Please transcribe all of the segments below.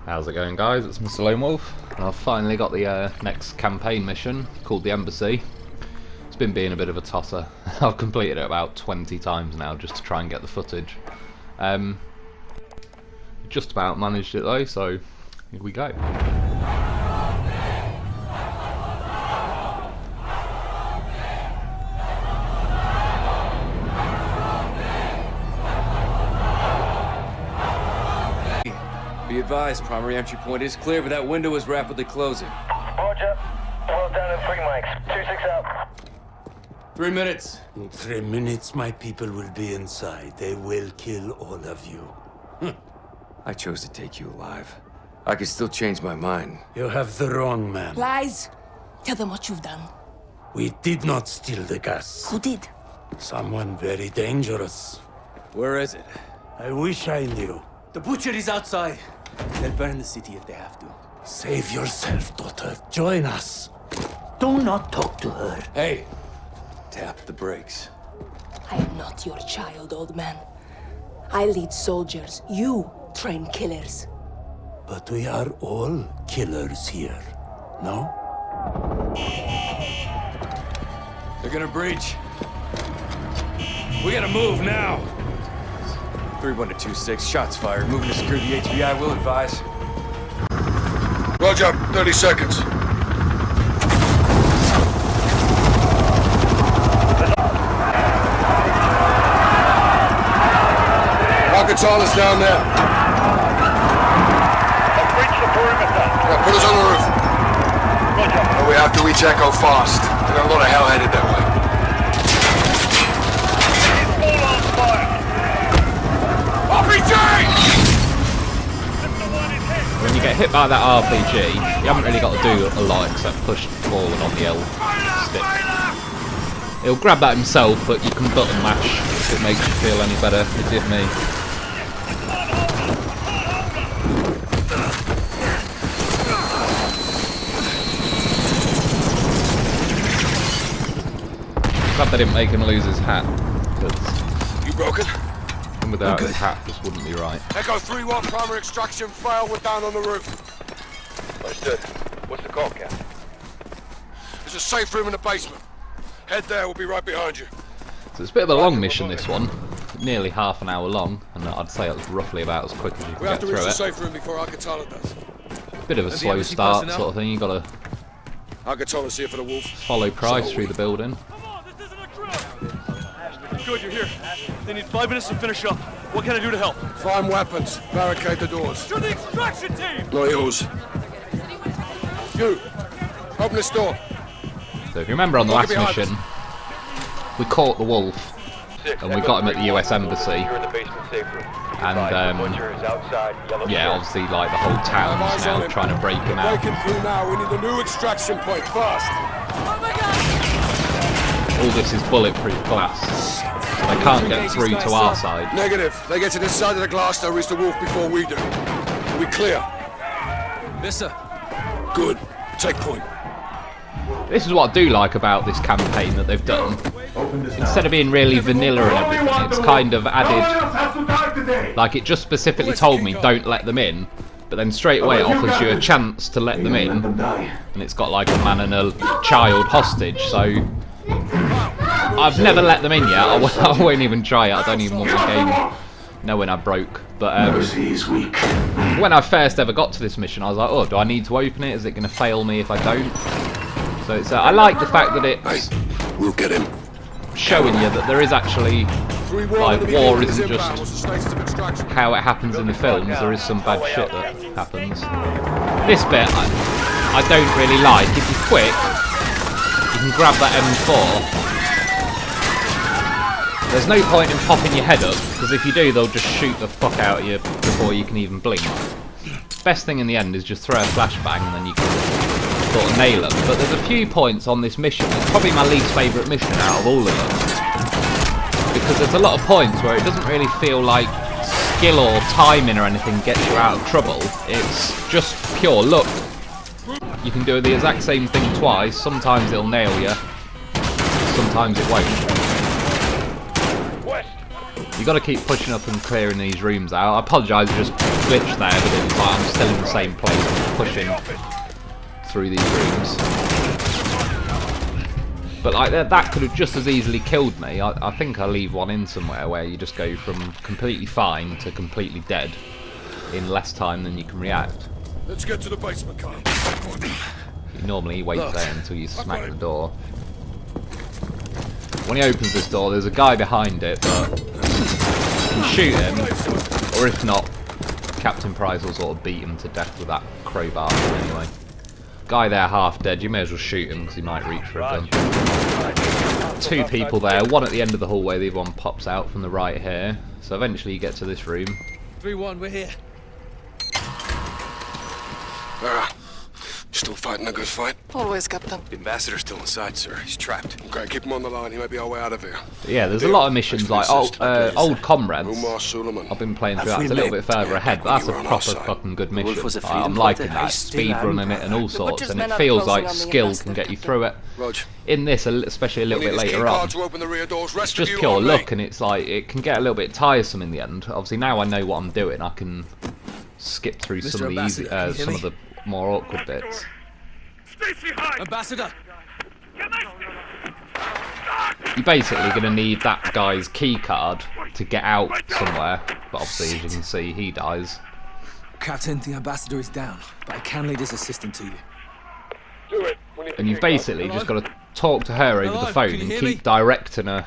How's it going, guys? It's Mr. Lone Wolf. I've finally got the next campaign mission called the Embassy. It's been being a bit of a tosser. I've completed it about 20 times now just to try and get the footage. Just about managed it though, so here we go. Be advised, primary entry point is clear, but that window is rapidly closing. Roger. Well down in 3 mics. 2-6 out. 3 minutes. In 3 minutes, my people will be inside. They will kill all of you. I chose to take you alive. I could still change my mind. You have the wrong man. Lies. Tell them what you've done. We did not steal the gas. Who did? Someone very dangerous. Where is it? I wish I knew. The butcher is outside. They'll burn the city if they have to. Save yourself, daughter. Join us. Do not talk to her. Hey, tap the brakes. I am not your child, old man. I lead soldiers. You train killers. But we are all killers here, no? They're gonna breach. We gotta move now. 3-1-2-6, shots fired. Moving to secure the HBI, will advise. Roger, 30 seconds. Arkansas is down there. I've reached the perimeter. Yeah, put us on the roof. Roger. But we have to reach Echo fast. There are a lot of hell headed that way. All on fire. RPG! When you get hit by that RPG, you haven't really got to do a lot except push forward on the L stick. He'll grab that himself, but you can button mash if it makes you feel any better. It did me. Glad they didn't make him lose his hat, because You broken? him without his hat just wouldn't be right. Echo 3-1, primary extraction failed. We're down on the roof. Understood. What's the call, Captain? There's a safe room in the basement. Head there, we'll be right behind you. So it's a bit of a long mission, this one. Nearly half an hour long, and I'd say it's roughly about as quick as you can We have get to reach through the it. safe room before Arkansas does. Bit of a slow start sort of thing. You got to Arkansas's here for the wolf. follow Price through the building. Good, you're here. They need 5 minutes to finish up. What can I do to help? Find weapons. Barricade the doors. To the extraction team! Not yours. You. Open this door. So if you remember on the last mission, we caught the wolf, and we got him at the US Embassy. You're in the basement safe room. And Butcher is outside. Yellow yeah, shirt. obviously like the whole town's Eyes on now him. trying to break him out. Breaking through now. We need a new extraction point fast. All this is bulletproof glass, so they can't get through to our side. Negative. They get to this side of the glass, they'll reach the wolf before we do. We clear. Vista. Good. Take point. This is what I do like about this campaign that they've done. Instead of being really vanilla and everything, it's kind of added, like it just specifically told me don't let them in, but then straight away it offers you a chance to let them in, and it's got like a man and a child hostage, so I've never let them in yet. I won't even try it. I don't even want the game knowing I broke. But when I first ever got to this mission, I was like, oh, do I need to open it? Is it going to fail me if I don't? So it's, I like the fact that it's We'll get him. showing you that there is actually, like, war isn't just What's the status of extraction? how it happens in the films. There is some bad shit that happens. This bit I don't really like. If you're quick, you can grab that M4. There's no point in popping your head up, because if you do, they'll just shoot the fuck out of you before you can even blink. Best thing in the end is just throw a flashbang and then you can sort of nail them. But there's a few points on this mission. It's probably my least favourite mission out of all of them. Because there's a lot of points where it doesn't really feel like skill or timing or anything gets you out of trouble. It's just pure luck. You can do the exact same thing twice. Sometimes it'll nail you. Sometimes it won't. You got to keep pushing up and clearing these rooms out. I apologise, just glitched there, but it was like I'm still in the same place and pushing through these rooms. But like that could have just as easily killed me. I think I'll leave one in somewhere where you just go from completely fine to completely dead in less time than you can react. Let's get to the basement, Carl. You normally wait there until you smack the door. When he opens this door, there's a guy behind it, but you can shoot him, or if not, Captain Price will sort of beat him to death with that crowbar anyway. Guy there half dead, you may as well shoot him because he might reach for a gun. 2 people there, one at the end of the hallway, the other one pops out from the right here. So eventually you get to this room. 3-1, we're here. Still fighting a good fight? Always, Captain. The ambassador's still inside, sir. He's trapped. Okay, keep him on the line. He may be our way out of here. But yeah, there's a lot of missions like Old Comrades. I've been playing through that. It's a little bit further ahead, but that's a proper fucking good mission. I'm liking that, speed running it and all sorts, and it feels like skill can get you through it. In this, especially a little bit later on, it's just pure luck, and it's like it can get a little bit tiresome in the end. Obviously now I know what I'm doing, I can skip through some of the easy, some of the more awkward bits. Ambassador! You're basically going to need that guy's key card to get out somewhere, but obviously as you can see he dies. Captain, the ambassador is down, but I can lead his assistant to you. Do it. And you've basically just got to talk to her over the phone and keep directing her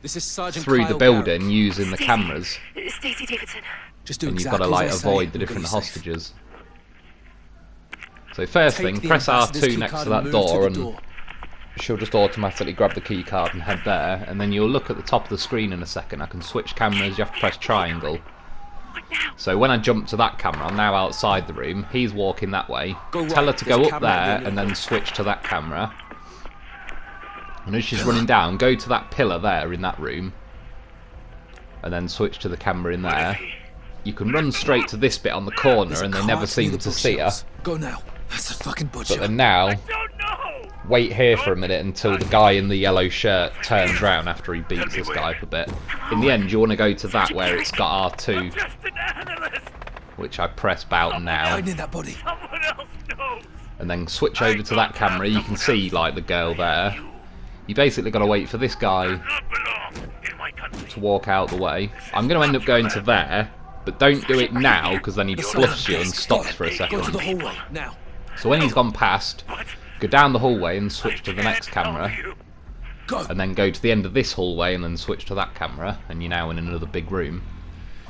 This is Sergeant through Kyle the building Garrett. using the cameras. Stacey Davidson. Just do And you've exactly got to like as I say. avoid the We're different gonna be safe. hostages. So first Take thing, the press ambassador's R2 key next card to that move to door the and door. she'll just automatically grab the key card and head there, and then you'll look at the top of the screen in a second. I can switch cameras, you have to press triangle. So when I jump to that camera, I'm now outside the room, he's walking that way. Tell her to go up there and then switch to that camera. And as she's running down, go to that pillar there in that room and then switch to the camera in there. You can run straight to this bit on the corner and they never seem to see her. Go now. That's a fucking butcher. But then now, wait here for a minute until the guy in the yellow shirt turns round after he beats this guy up a bit. In the end, you want to go to that where it's got R2, which I press about now, Hiding in that body. and then switch over to that camera. You can see like the girl there. You basically got to wait for this guy to walk out the way. I'm going to end up going to there, but don't do it now because then he bluffs you and stops for a Go to the second. hallway now. So when he's gone past, go down the hallway and switch to the next camera, Go. and then go to the end of this hallway and then switch to that camera, and you're now in another big room.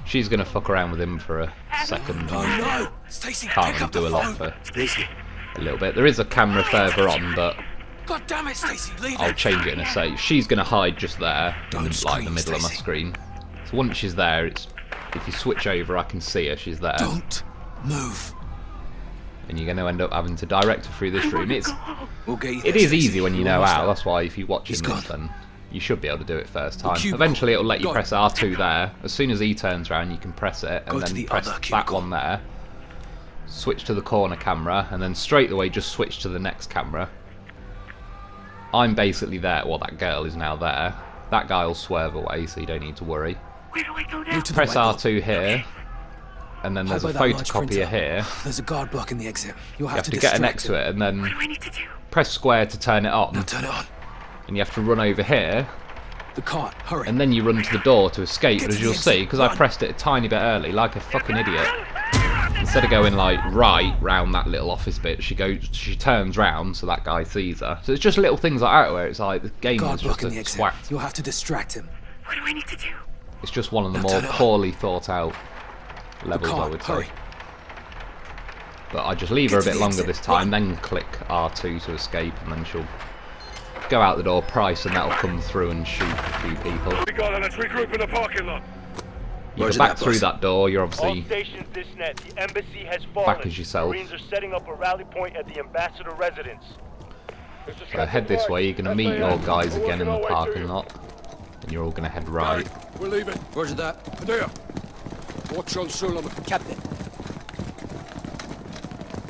She's going to fuck around with him for a second. Oh no! Stacey, Can't pick really up the do a lot phone. for a little bit. There is a camera further on, but God damn it, Stacey, leave I'll it. change it in a sec. She's going to hide just there, in Don't the, like the scream, middle of my Stacey. screen. So once she's there, it's if you switch over, I can see her. She's there, Don't move. and you're going to end up having to direct her through this room. We'll get you It there, is Stacey. easy when you We're know almost how. there. That's why if you're watching He's this, gone. then you should be able to do it first time. cubicle. Eventually, it'll let you Go. press R2 there. As soon as he turns around, you can press it, Go and to then the press other that cubicle. one there. Switch to the corner camera, and then straight away just switch to the next camera. I'm basically there. Well, that girl is now there. That guy will swerve away, so you don't need to worry. Where do I go now? Move to the Press right R2 here, and then there's a Hide by that large photocopier printer. here. There's a guard blocking the exit. You'll You have have to get her distract next to him. it, and then What do I need to do? press square to turn it on. Now turn it on. And you have to run over here, The cart, hurry. and then you run to the door to escape. Get But to as the you'll exit. see, because I Run. pressed it a tiny bit early, like a fucking idiot, instead of going like right round that little office bit, she turns round so that guy sees her. So it's just little things like that where it's like the game guard is just blocking a the exit. swat. You'll have to distract him. What do I need to do? It's just one of the Now more turn it on. poorly thought out levels, I Cart, would hurry. say. But I just leave her a Get to bit the longer exit. this time, Run. then click R2 to escape, and then she'll go out the door, Price, and that'll come through and shoot a few people. We got it. Let's regroup in the parking lot. You Roger go back that, through boss. that door, you're All obviously stations this net. The embassy has fallen. back as yourself. Marines are setting up a rally point at the ambassador residence. So head this way, you're going to meet your guys again in the parking lot, and you're all going to head right. We're leaving. Roger that. There. Watch on Suleiman. Captain.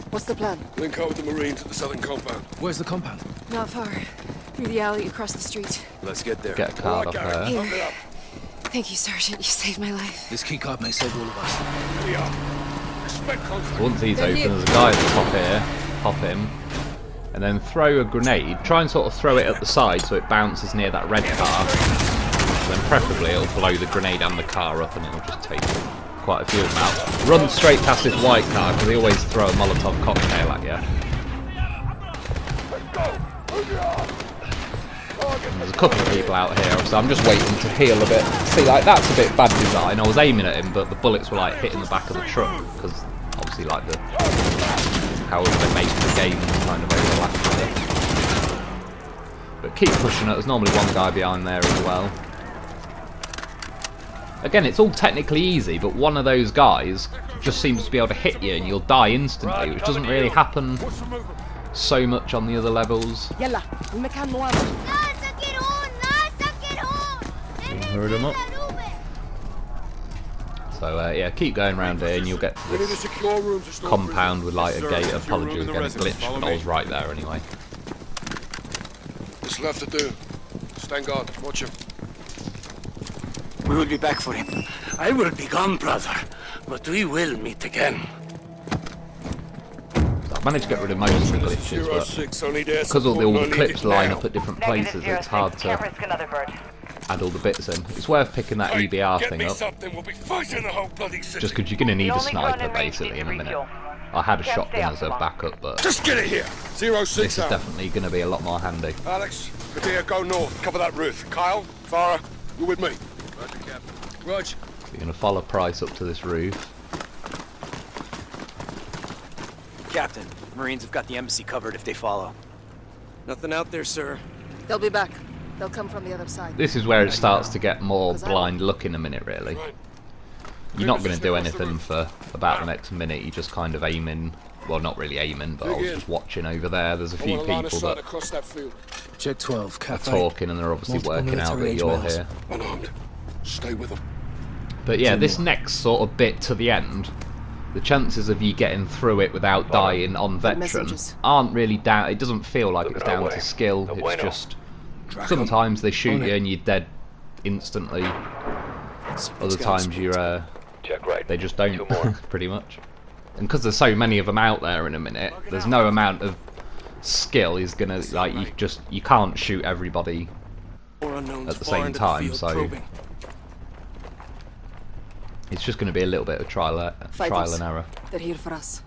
What's the plan? Link up with the Marines at the southern compound. Where's the compound? Not far. Through the alley across the street. Let's get there. Get a card off her. Here. Pump it up. Thank you, Sergeant. You saved my life. This keycard may save all of us. Here we are. So once he's open, there's a guy at the top here. Pop him. And then throw a grenade. Try and sort of throw it at the side so it bounces near that red car. And then preferably it'll blow the grenade and the car up and it'll just take quite a few of them out. Run straight past this white car because they always throw a Molotov cocktail at you. And there's a couple of people out here, so I'm just waiting to heal a bit. See, like, that's a bit bad design. I was aiming at him, but the bullets were like hitting the back of the truck because obviously, like, the how they make the game kind of overlap with it. But keep pushing it. There's normally one guy behind there as well. Again, it's all technically easy, but one of those guys just seems to be able to hit you and you'll die instantly, which doesn't really happen so much on the other levels. You heard him up. So yeah, keep going around here and you'll get to this compound with like a gate. Apologies again, it glitched, but I was right there anyway. What's left to do? Stand guard, watch him. We will be back for him. I will be gone, brother, but we will meet again. I managed to get rid of most of the glitches, but because all the clips line up at different places, it's hard to add all the bits in. It's worth picking that EBR thing up, just because you're going to need a sniper basically in a minute. I had a shotgun as a backup, but just get it here. 06 this is definitely going to be a lot more handy. Alex, Kadir, go north, cover that roof. Kyle, Farah, you're with me. Roger, Captain. Roger. So you're going to follow Price up to this roof. Captain, Marines have got the embassy covered if they follow. Nothing out there, sir. They'll be back. They'll come from the other side. This is where it starts to get more blind look in a minute, really. You're not going to do anything for about the next minute. You're just kind of aiming. Well, not really aiming, but I was just watching over there. There's a few people that Check 12, are talking and they're obviously working out that you're here. Unarmed. Stay with them. But yeah, this next sort of bit to the end, the chances of you getting through it without dying on veteran aren't really down. It doesn't feel like it's down to skill. It's just sometimes they shoot you and you're dead instantly. Other times you're they just don't, pretty much. And because there's so many of them out there in a minute, there's no amount of skill is gonna, like, you can't shoot everybody at the same time, so it's just going to be a little bit of trial and error. They're here for us.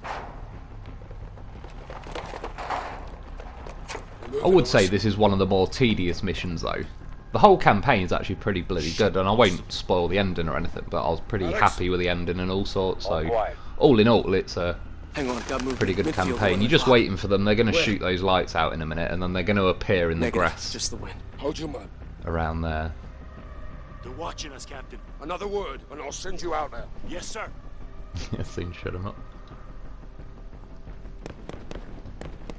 I would say this is one of the more tedious missions though. The whole campaign is actually pretty bloody good, and I won't spoil the ending or anything, but I was pretty happy with the ending and all sorts, so all in all it's a pretty good campaign. You're just waiting for them. They're going to shoot those lights out in a minute, and then they're going to appear in the grass Just the wind. Hold your man. around there. They're watching us, Captain. Another word, and I'll send you out there. Yes, sir. Yeah, soon shut them up.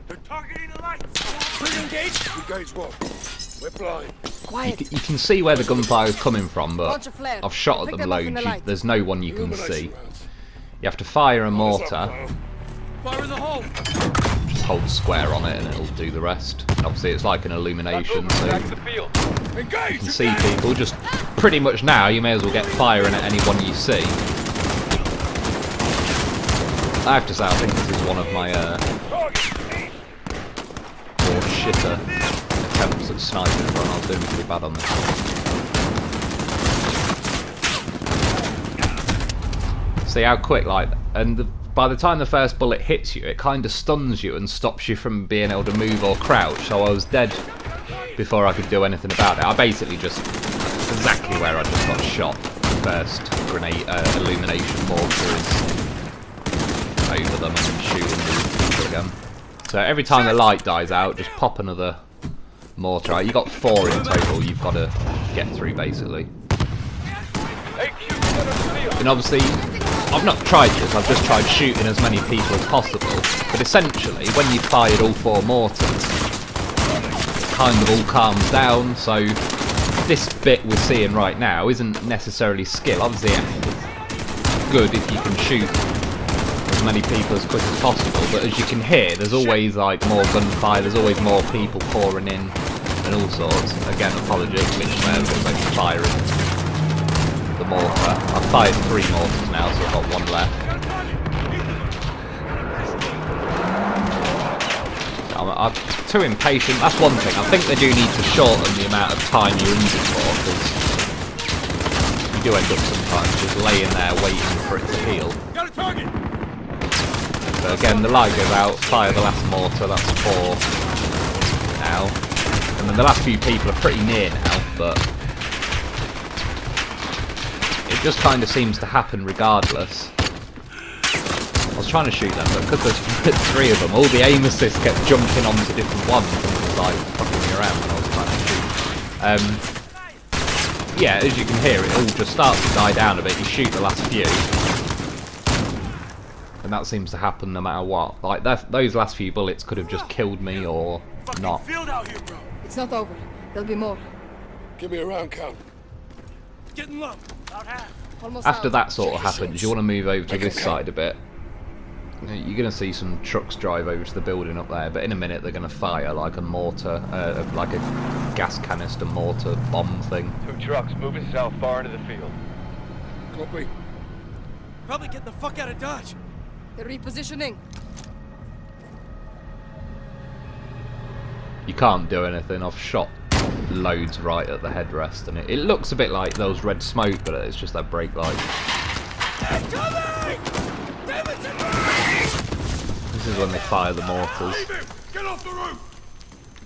They're targeting the lights. Engage what? We're blind. Quiet. You can see where the gunfire is coming from, Launch but a flare. I've shot at Pick them them up in loads. the light. There's no one you can Illumination see. rounds. You have to fire a mortar, Fire in the hole. just hold square on it and it'll do the rest. And obviously it's like an illumination, so you Engage! can see people. Just pretty much now you may as well get firing at anyone you see. I have to say I think this is one of my more shitter attempts at sniping run. I was doing pretty bad on this. See how quick, like, and by the time the first bullet hits you, it kind of stuns you and stops you from being able to move or crouch, so I was dead before I could do anything about it. I basically just, exactly where I just got shot. First grenade, illumination mortar is over them and then shooting the people again. So every time the light dies out, just pop another mortar out. You've got 4 in total you've got to get through, basically. And obviously, I've not tried this, I've just tried shooting as many people as possible. But essentially, when you've fired all 4 mortars, it kind of all calms down, so this bit we're seeing right now isn't necessarily skill. Obviously, it's good if you can shoot as many people as quick as possible, but as you can hear, there's always like more gunfire, there's always more people pouring in, and all sorts. Again, apologies, which may have been like firing the mortar. I've fired 3 mortars now, so I've got 1 left. I'm too impatient. That's one thing. I think they do need to shorten the amount of time you're injured for, because you do end up sometimes just laying there waiting for it to heal. Got a target. So again, the light goes out, fire the last mortar, that's 4 now. And then the last few people are pretty near now, but it just kind of seems to happen regardless. I was trying to shoot them, but because there's 3 of them, all the aim assists kept jumping onto different ones and it was like fucking me around when I was trying to shoot. Yeah, as you can hear, it all just starts to die down a bit. You shoot the last few, and that seems to happen no matter what. Like those last few bullets could have just killed me or not. Field out here, bro. It's not over. There'll be more. Give me a round count. Getting low. About half. Almost After out. that sort of happens, you want to move over to this side a bit. You're going to see some trucks drive over to the building up there, but in a minute they're going to fire like a mortar, like a gas canister mortar bomb thing. 2 trucks moving south far into the field. Copy. Probably get the fuck out of Dodge. They're repositioning. You can't do anything. I've shot loads right at the headrest, and it looks a bit like those red smoke, but it's just that brake light. This is when they fire the mortars. Get off the roof.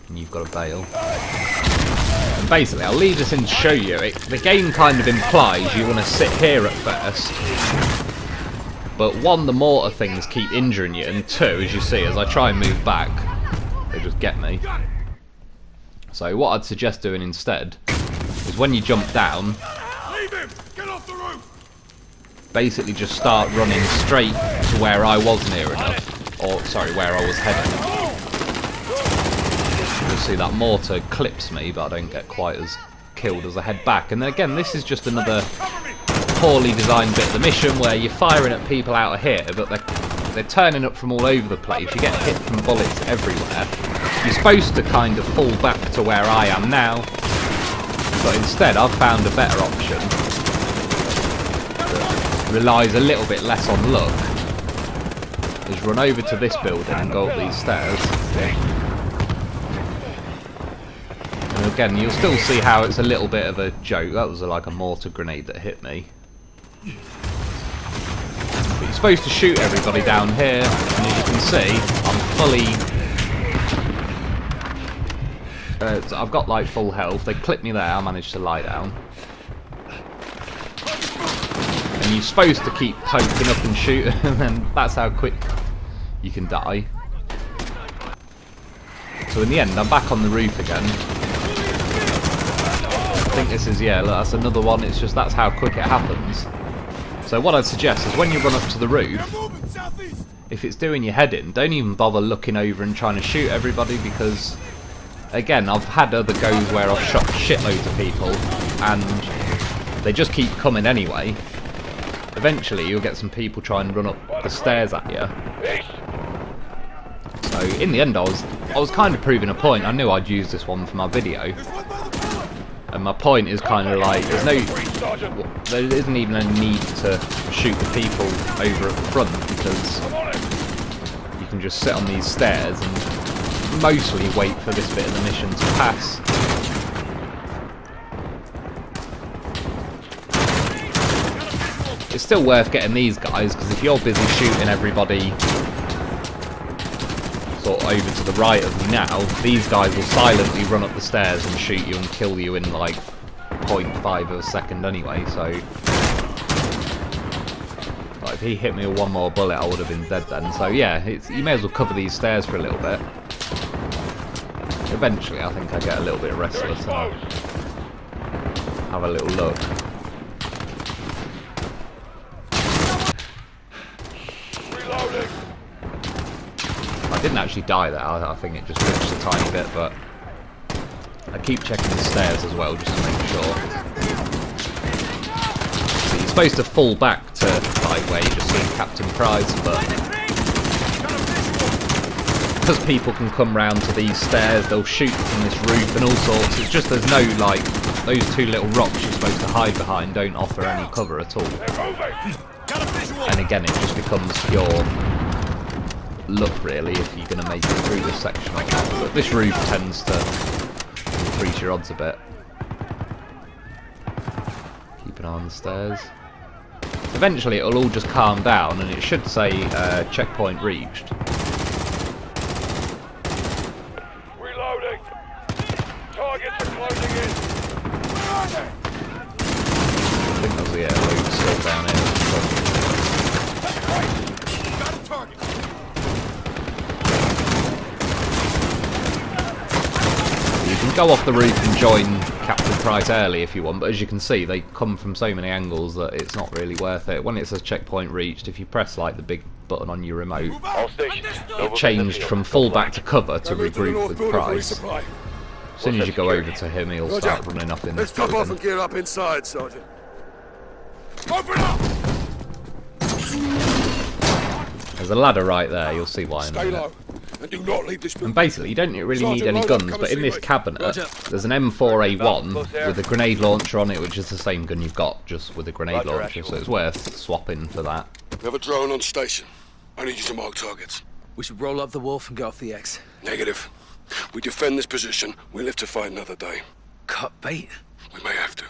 And you've got to bail. And basically, I'll leave this in to show you. The game kind of implies you want to sit here at first. But 1, the mortar things keep injuring you, and 2, as you see, as I try and move back, they just get me. So what I'd suggest doing instead is when you jump down, Leave him. Get off the roof. basically just start running straight to where I was near enough. Or, sorry, where I was heading. You'll see that mortar clips me, but I don't get quite as killed as I head back. And then again, this is just another poorly designed bit of the mission where you're firing at people out of here, but they're turning up from all over the place. You get hit from bullets everywhere. You're supposed to kind of fall back to where I am now, but instead I've found a better option that relies a little bit less on luck. Is run over to this building and go up these stairs. And again, you'll still see how it's a little bit of a joke. That was like a mortar grenade that hit me. But you're supposed to shoot everybody down here, and as you can see, I'm fully... so I've got like full health. They clipped me there, I managed to lie down. And you're supposed to keep poking up and shooting, and then that's how quick you can die. So in the end, I'm back on the roof again. I think this is, yeah, look, that's another one. It's just that's how quick it happens. So what I'd suggest is when you run up to the roof, if it's doing your head in, don't even bother looking over and trying to shoot everybody, because again, I've had other goes where I've shot shitloads of people and they just keep coming anyway. Eventually you'll get some people trying to run up the stairs at you. So in the end I was kind of proving a point. I knew I'd use this one for my video. And my point is kind of like, there isn't even any need to shoot the people over at the front, because you can just sit on these stairs and mostly wait for this bit of the mission to pass. It's still worth getting these guys, because if you're busy shooting everybody sort of over to the right of me now, these guys will silently run up the stairs and shoot you and kill you in like 0.5 of a second anyway, so like, if he hit me with one more bullet I would have been dead then. So yeah, you may as well cover these stairs for a little bit. Eventually I think I get a little bit restless and I'll have a little look. I didn't actually die there, I think it just glitched a tiny bit, but I keep checking the stairs as well just to make sure. So you're supposed to fall back to like where you just seen Captain Price, but because people can come round to these stairs, they'll shoot from this roof and all sorts. It's just there's no, like, those 2 little rocks you're supposed to hide behind don't offer any cover at all. And again, it just becomes pure luck really if you're going to make it through this section or not. But this roof tends to increase your odds a bit. Keep an eye on the stairs. Eventually it'll all just calm down and it should say checkpoint reached. Reloading. Targets are closing in. Where are they? I think there's loads still down here. Got a target. You can go off the roof and join Captain Price early if you want, but as you can see they come from so many angles that it's not really worth it. When it says checkpoint reached, if you press like the big button on your remote, All stations. it changed from full back to cover to regroup with Price. As soon as you go over to him, he'll start running off in Let's this top off and building. gear up inside, Sergeant. Open up! There's a ladder right there, you'll see why in a Stay minute. low. And do not leave this building. And basically, you don't really need any guns, but in this cabinet, there's an M4A1 with a grenade launcher on it, which is the same gun you've got, just with a grenade launcher, so it's worth swapping for that. We have a drone on station. I need you to mark targets. We should roll up the wolf and get off the X. Negative. We defend this position, we live to fight another day. Cut bait? We may have to.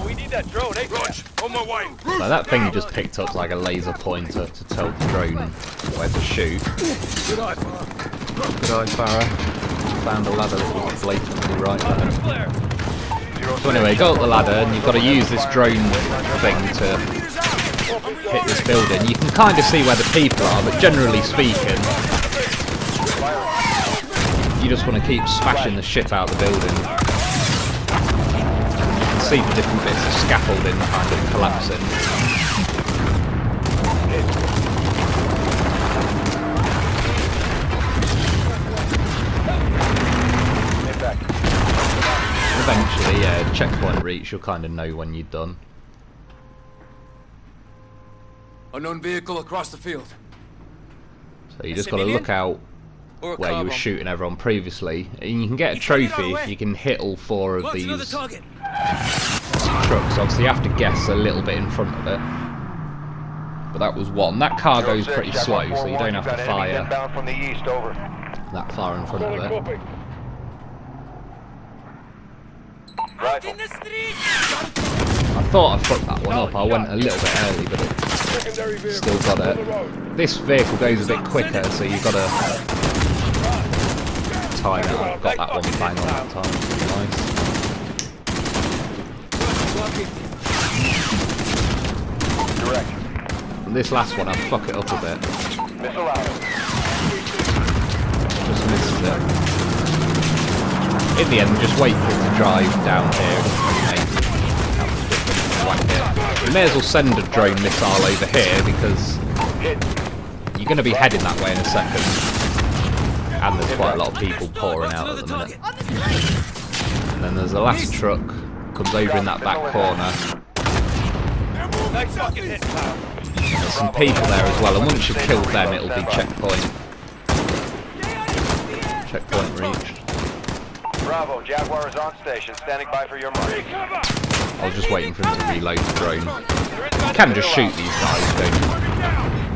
We need that drone, eh? Right, on my way. Now that thing you just picked up is like a laser pointer to tell the drone where to shoot. Good eye, Farah. Good eye, Farah. Found a ladder that was blatantly right there. So anyway, go up the ladder and you've got to use this drone thing to hit this building. You can kind of see where the people are, but generally speaking, you just want to keep smashing the shit out of the building. You can see the different bits of scaffolding kind of collapsing. Eventually, yeah, checkpoint reach, you'll kind of know when you're done. Unknown vehicle across the field. So you just got to look out where you were shooting everyone previously, and you can get a trophy if you can hit all 4 of these trucks. Obviously you have to guess a little bit in front of it, but that was 1. That car goes pretty slow, so you don't have to fire From the east, over. that far in front of it. Rifle. I thought I fucked that one up. I went a little bit early, but it still got it. This vehicle goes a bit quicker, so you've got to time it. I've got that one bang on that time. Nice. Direct. And this last one, I fuck it up a bit. Missile out. Just misses it. In the end, just wait for it to drive down here. You may as well send a drone missile over here because you're going to be heading that way in a second. And there's quite a lot of people pouring out at the minute. And then there's the last truck, comes over in that back corner. There's some people there as well, and once you've killed them, it'll be checkpoint. Checkpoint reached. Bravo, Jaguar is on station, standing by for your mark. I was just waiting for him to reload the drone. You can just shoot these guys, you don't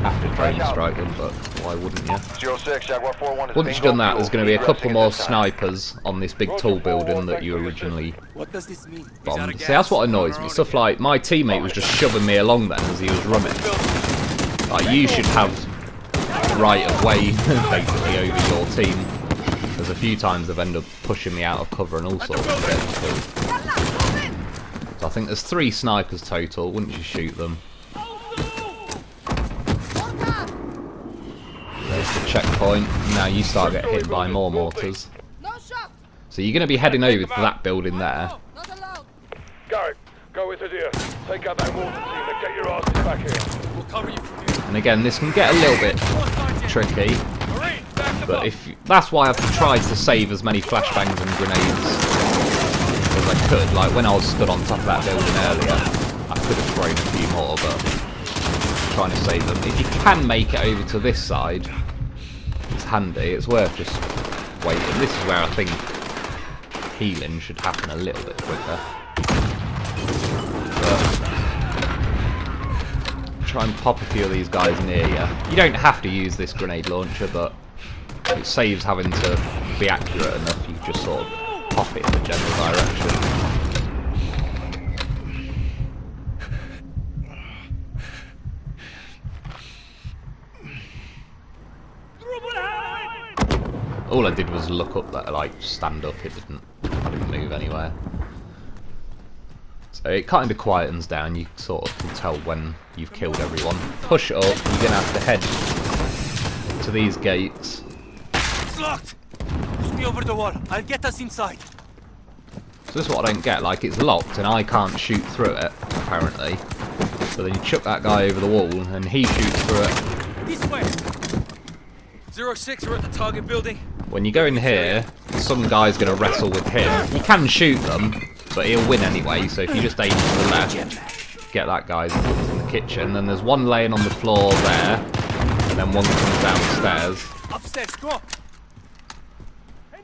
have to drone strike them, but why wouldn't you? 06, Jaguar 4-1 is Once you've done that, there's going to be a couple more snipers on this big tall building that you originally bombed. See, that's what annoys me. Stuff like, my teammate was just shoving me along then as he was running. Like, you should have right of way, basically, over your team. There's a few times they've ended up pushing me out of cover and all sorts of shit. So I think there's 3 snipers total, once you shoot them. There's the checkpoint. Now you start getting hit by more mortars. So you're going to be heading over to that building there. Garrick, go with Adir. Take out that water team and get your asses back here. We'll cover you from here. And again, this can get a little bit tricky. But that's why I've tried to save as many flashbangs and grenades as I could. Like when I was stood on top of that building earlier, I could have thrown a few more, but I'm trying to save them. If you can make it over to this side, it's handy. It's worth just waiting. This is where I think healing should happen a little bit quicker. But try and pop a few of these guys near you. You don't have to use this grenade launcher, but it saves having to be accurate enough. You just sort of pop it in the general direction. All I did was look up there, like stand up. I didn't move anywhere. So it kind of quietens down. You sort of can tell when you've killed everyone. Push it up. You're gonna have to head to these gates. It's locked. Push me over the wall. I'll get us inside. So this is what I don't get. Like, it's locked and I can't shoot through it apparently. So then you chuck that guy over the wall and he shoots through it. This way. 06, we're at the target building. When you go in here, some guy's going to wrestle with him. You can shoot them, but he'll win anyway, so if you just aim to the left, get that guy in the kitchen. Then there's one laying on the floor there, and then one comes downstairs. Upstairs, go.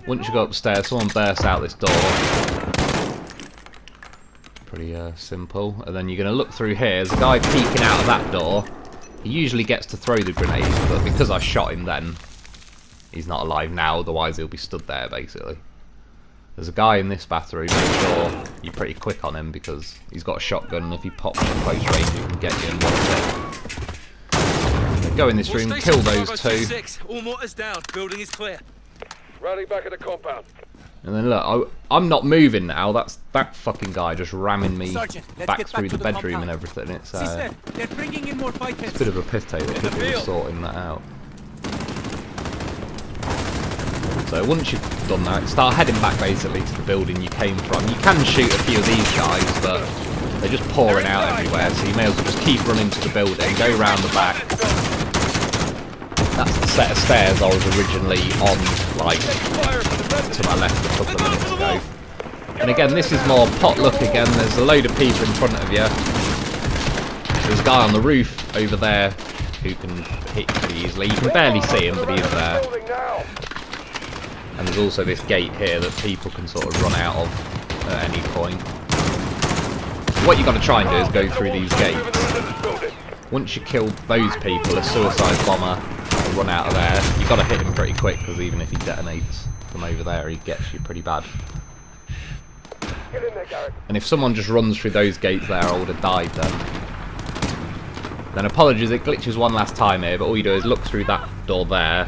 Once you go upstairs, someone bursts out this door. Pretty simple. And then you're going to look through here. There's a guy peeking out of that door. He usually gets to throw the grenade, but because I shot him then, he's not alive now, otherwise he'll be stood there basically. There's a guy in this bathroom, make sure you're pretty quick on him because he's got a shotgun and if he pops at close range he can get you in one hit. Go in this room, kill those two. All mortars down, building is clear. Rally back at the compound. And then look, I'm not moving now, that fucking guy just ramming me Sergeant, let's back get through back to the the bedroom and compound. everything. It's Sister, they're bringing in more bipeds. a bit of a piss take that people are sorting that out. So once you've done that, start heading back basically to the building you came from. You can shoot a few of these guys, but they're just pouring out everywhere, so you may as well just keep running to the building, go round the back. That's the set of stairs I was originally on, like, to my left a couple of minutes ago. And again, this is more potluck again. There's a load of people in front of you. There's a guy on the roof over there who can hit you pretty easily. You can barely see him, but he's there. And there's also this gate here that people can sort of run out of at any point. What you've got to try and do is go through these gates. Once you kill those people, a suicide bomber will run out of there. You've got to hit him pretty quick because even if he detonates from over there, he gets you pretty bad. And if someone just runs through those gates there, I would have died then. Then apologies, it glitches one last time here, but all you do is look through that door there,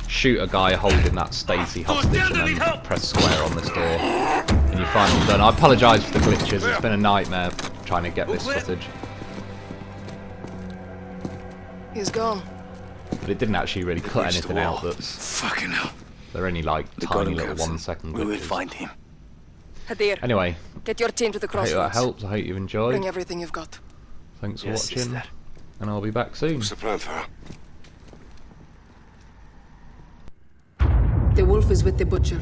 shoot a guy holding that Stacy hostage, and then press square on this door, and you're finally done. I apologise for the glitches, it's been a nightmare trying to get this footage. He's gone. But it didn't actually really cut anything out that's... Fucking hell. They're only like tiny little 1 second We will glitches. find him. Hadir, Anyway, get your team to the I hope that crossroads. helps, I hope you've enjoyed. Bring everything you've got. Thanks for Yes, watching, sister. and I'll be back soon. What's the plan, Farah? The wolf is with the butcher.